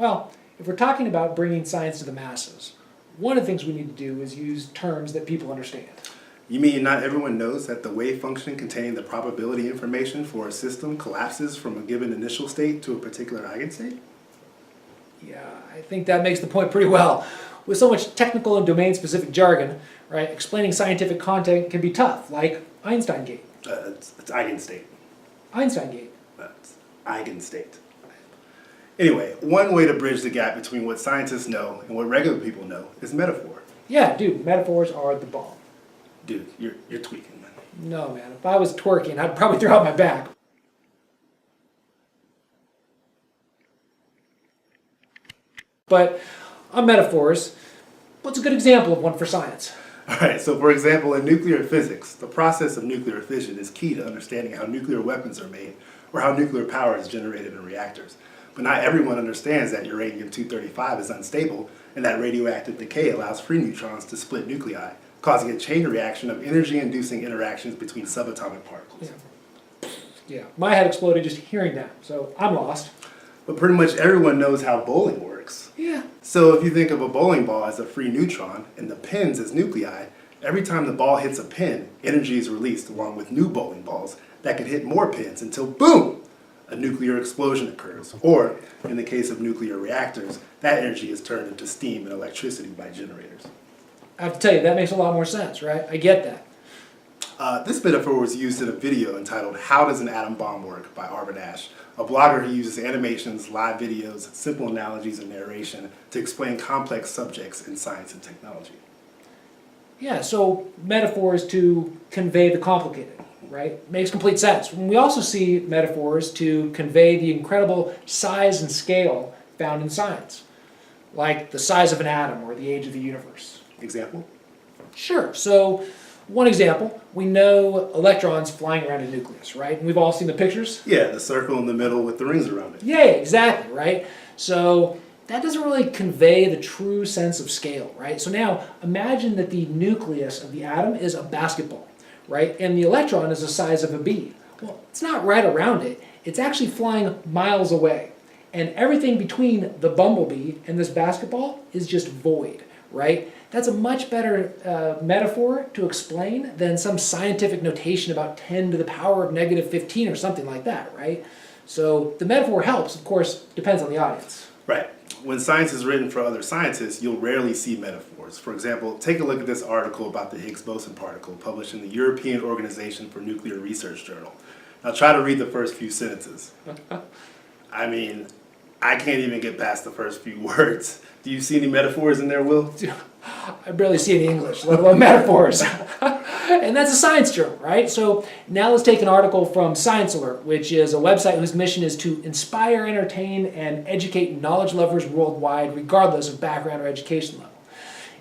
Well, if we're talking about bringing science to the masses, one of the things we need to do is use terms that people understand. You mean not everyone knows that the wave function containing the probability information for a system collapses from a given initial state to a particular eigenstate? Yeah, I think that makes the point pretty well. With so much technical and domain-specific jargon, right, explaining scientific content can be tough, like Einstein Gate. It's eigenstate. Einstein Gate. It's eigenstate. Anyway, one way to bridge the gap between what scientists know and what regular people know is metaphor. Yeah, dude, metaphors are the bomb. Dude, you're tweaking, man. No, man, if I was twerking, I'd probably throw out my back. But on metaphors, what's a good example of one for science? Alright, so for example, in nuclear physics, the process of nuclear fission is key to understanding how nuclear weapons are made or how nuclear power is generated in reactors. But not everyone understands that uranium-235 is unstable and that radioactive decay allows free neutrons to split nuclei, causing a chain reaction of energy-inducing interactions between subatomic particles. Yeah, my head exploded just hearing that, so I'm lost. But pretty much everyone knows how bowling works. Yeah. So if you think of a bowling ball as a free neutron and the pins as nuclei, every time the ball hits a pin, energy is released along with new bowling balls that can hit more pins until boom! A nuclear explosion occurs. Or, in the case of nuclear reactors, that energy is turned into steam and electricity by generators. I have to tell you, that makes a lot more sense, right? I get that. This metaphor was used in a video entitled How Does an Atom Bomb Work by Arvin Ash, a blogger who uses animations, live videos, simple analogies, and narration to explain complex subjects in science and technology. Yeah, so metaphors to convey the complicated, right? Makes complete sense. We also see metaphors to convey the incredible size and scale found in science, like the size of an atom or the age of the universe. Example? Sure, so one example, we know electrons flying around a nucleus, right? And we've all seen the pictures? Yeah, the circle in the middle with the rings around it. Yeah, exactly, right? So that doesn't really convey the true sense of scale, right? So now imagine that the nucleus of the atom is a basketball, right? And the electron is the size of a bead. Well, it's not right around it. It's actually flying miles away. And everything between the bumblebee and this basketball is just void, right? That's a much better metaphor to explain than some scientific notation about 10 to the power of negative 15 or something like that, right? So the metaphor helps, of course, depends on the audience. Right. When science is written for other scientists, you'll rarely see metaphors. For example, take a look at this article about the Higgs boson particle published in the European Organization for Nuclear Research Journal. Now try to read the first few sentences. I mean, I can't even get past the first few words. Do you see any metaphors in there, Will? I barely see any English, let alone metaphors. And that's a science journal, right? So now let's take an article from Science Alert, which is a website whose mission is to inspire, entertain, and educate knowledge lovers worldwide, regardless of background or education level.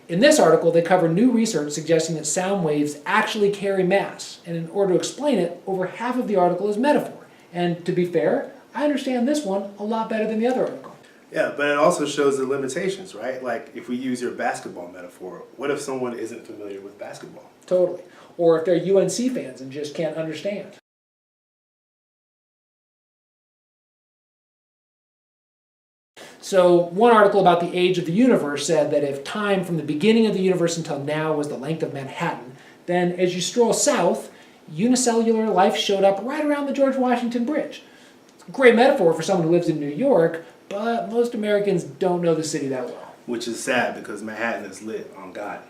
In this article, they cover new research suggesting that sound waves actually carry mass. And in order to explain it, over half of the article is metaphor. And to be fair, I understand this one a lot better than the other article. Yeah, but it also shows the limitations, right? Like, if we use your basketball metaphor, what if someone isn't familiar with basketball? Totally. Or if they're UNC fans and just can't understand. So one article about the age of the universe said that if time from the beginning of the universe until now was the length of Manhattan, then as you stroll south, unicellular life showed up right around the George Washington Bridge. It's a great metaphor for someone who lives in New York, but most Americans don't know the city that well. Which is sad because Manhattan is lit on God.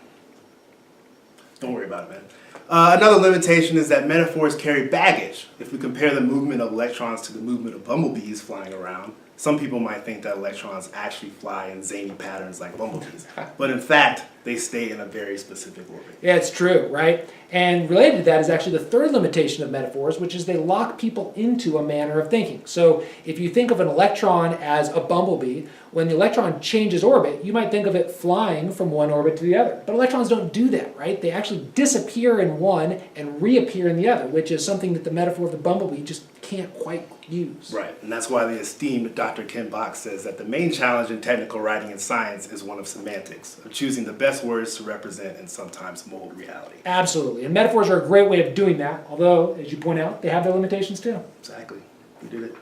Don't worry about it, man. Another limitation is that metaphors carry baggage. If we compare the movement of electrons to the movement of bumblebees flying around, some people might think that electrons actually fly in zany patterns like bumblebees. But in fact, they stay in a very specific orbit. Yeah, it's true, right? And related to that is actually the third limitation of metaphors, which is they lock people into a manner of thinking. So if you think of an electron as a bumblebee, when the electron changes orbit, you might think of it flying from one orbit to the other. But electrons don't do that, right? They actually disappear in one and reappear in the other, which is something that the metaphor of the bumblebee just can't quite use. Right, and that's why the esteemed Dr. Ken Bach says that the main challenge in technical writing and science is one of semantics, of choosing the best words to represent and sometimes mold reality. Absolutely, and metaphors are a great way of doing that, although, as you point out, they have their limitations too. Exactly, we did it.